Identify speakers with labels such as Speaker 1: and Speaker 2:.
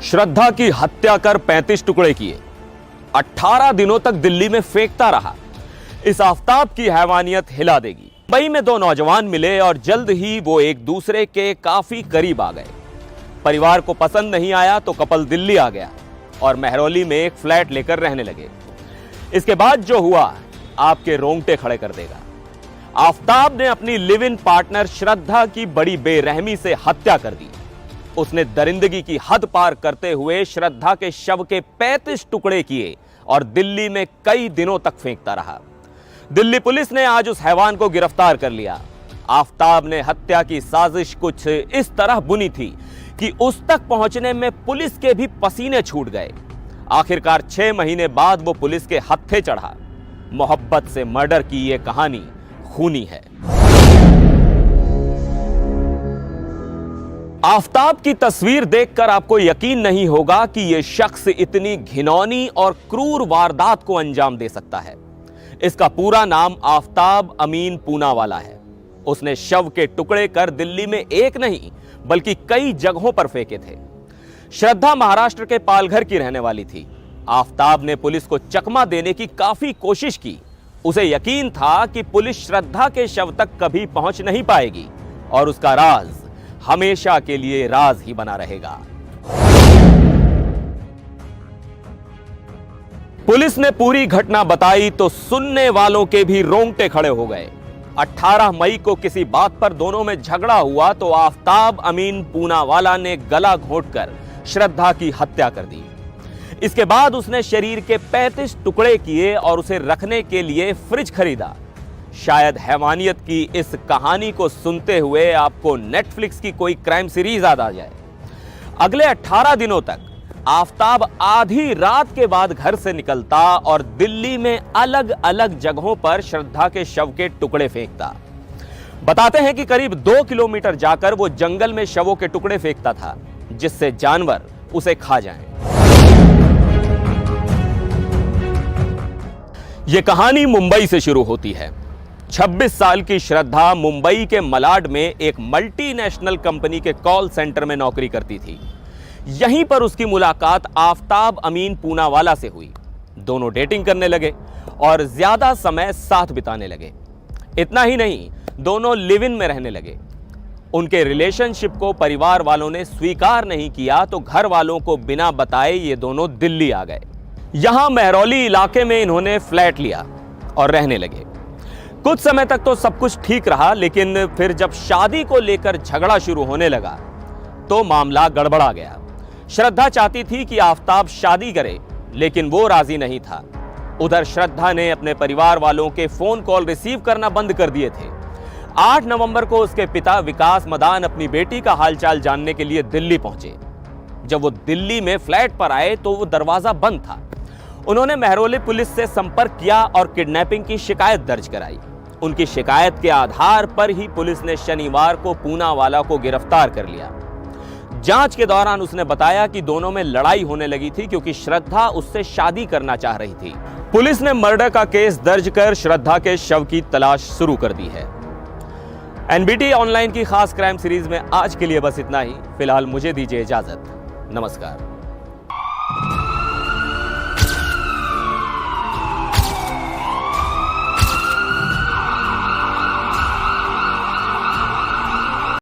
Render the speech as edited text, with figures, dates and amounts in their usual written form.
Speaker 1: श्रद्धा की हत्या कर 35 टुकड़े किए, 18 दिनों तक दिल्ली में फेंकता रहा। इस आफताब की हैवानियत हिला देगी। मुंबई में दो नौजवान मिले और जल्द ही वो एक दूसरे के काफी करीब आ गए। परिवार को पसंद नहीं आया तो कपल दिल्ली आ गया और महरौली में एक फ्लैट लेकर रहने लगे। इसके बाद जो हुआ आपके रोंगटे खड़े कर देगा। आफताब ने अपनी लिव इन पार्टनर श्रद्धा की बड़ी बेरहमी से हत्या कर दी। उसने दरिंदगी की हद पार करते हुए श्रद्धा के शव के 35 टुकड़े किए और दिल्ली में कई दिनों तक फेंकता रहा। दिल्ली पुलिस ने आज उस हैवान को गिरफ्तार कर लिया। आफताब ने हत्या की साजिश कुछ इस तरह बुनी थी कि उस तक पहुंचने में पुलिस के भी पसीने छूट गए। आखिरकार 6 महीने बाद वो पुलिस के हत्थे चढ़ा। मोहब्बत से मर्डर की यह कहानी खूनी है। आफताब की तस्वीर देखकर आपको यकीन नहीं होगा कि यह शख्स इतनी घिनौनी और क्रूर वारदात को अंजाम दे सकता है। इसका पूरा नाम आफताब अमीन पूनावाला है। उसने शव के टुकड़े कर दिल्ली में एक नहीं बल्कि कई जगहों पर फेंके थे। श्रद्धा महाराष्ट्र के पालघर की रहने वाली थी। आफताब ने पुलिस को चकमा देने की काफी कोशिश की। उसे यकीन था कि पुलिस श्रद्धा के शव तक कभी पहुंच नहीं पाएगी और उसका राज हमेशा के लिए राज ही बना रहेगा। पुलिस ने पूरी घटना बताई तो सुनने वालों के भी रोंगटे खड़े हो गए। 18 मई को किसी बात पर दोनों में झगड़ा हुआ तो आफताब अमीन पूनावाला ने गला घोंटकर श्रद्धा की हत्या कर दी। इसके बाद उसने शरीर के 35 टुकड़े किए और उसे रखने के लिए फ्रिज खरीदा। शायद हैवानियत की इस कहानी को सुनते हुए आपको नेटफ्लिक्स की कोई क्राइम सीरीज याद आ जाए। अगले 18 दिनों तक आफताब आधी रात के बाद घर से निकलता और दिल्ली में अलग अलग जगहों पर श्रद्धा के शव के टुकड़े फेंकता। बताते हैं कि करीब 2 किलोमीटर जाकर वो जंगल में शवों के टुकड़े फेंकता था जिससे जानवर उसे खा जाएं। यह कहानी मुंबई से शुरू होती है। 26 साल की श्रद्धा मुंबई के मलाड में एक मल्टीनेशनल कंपनी के कॉल सेंटर में नौकरी करती थी। यहीं पर उसकी मुलाकात आफताब अमीन पूनावाला से हुई। दोनों डेटिंग करने लगे और ज्यादा समय साथ बिताने लगे। इतना ही नहीं, दोनों लिव इन में रहने लगे। उनके रिलेशनशिप को परिवार वालों ने स्वीकार नहीं किया तो घर वालों को बिना बताए ये दोनों दिल्ली आ गए। यहां महरौली इलाके में इन्होंने फ्लैट लिया और रहने लगे। कुछ समय तक तो सब कुछ ठीक रहा, लेकिन फिर जब शादी को लेकर झगड़ा शुरू होने लगा तो मामला गड़बड़ा गया। श्रद्धा चाहती थी कि आफताब शादी करे, लेकिन वो राजी नहीं था। उधर श्रद्धा ने अपने परिवार वालों के फोन कॉल रिसीव करना बंद कर दिए थे। 8 नवंबर को उसके पिता विकास मदान अपनी बेटी का हालचाल जानने के लिए दिल्ली पहुंचे। जब वो दिल्ली में फ्लैट पर आए तो वो दरवाजा बंद था। उन्होंने महरौली पुलिस से संपर्क किया और किडनैपिंग की शिकायत दर्ज कराई। उनकी शिकायत के आधार पर ही पुलिस ने शनिवार को पूनावाला को गिरफ्तार कर लिया। जांच के दौरान उसने बताया कि दोनों में लड़ाई होने लगी थी क्योंकि श्रद्धा उससे शादी करना चाह रही थी। पुलिस ने मर्डर का केस दर्ज कर श्रद्धा के शव की तलाश शुरू कर दी है। एनबीटी ऑनलाइन की खास क्राइम सीरीज में आज के लिए बस इतना ही। फिलहाल मुझे दीजिए इजाजत। नमस्कार।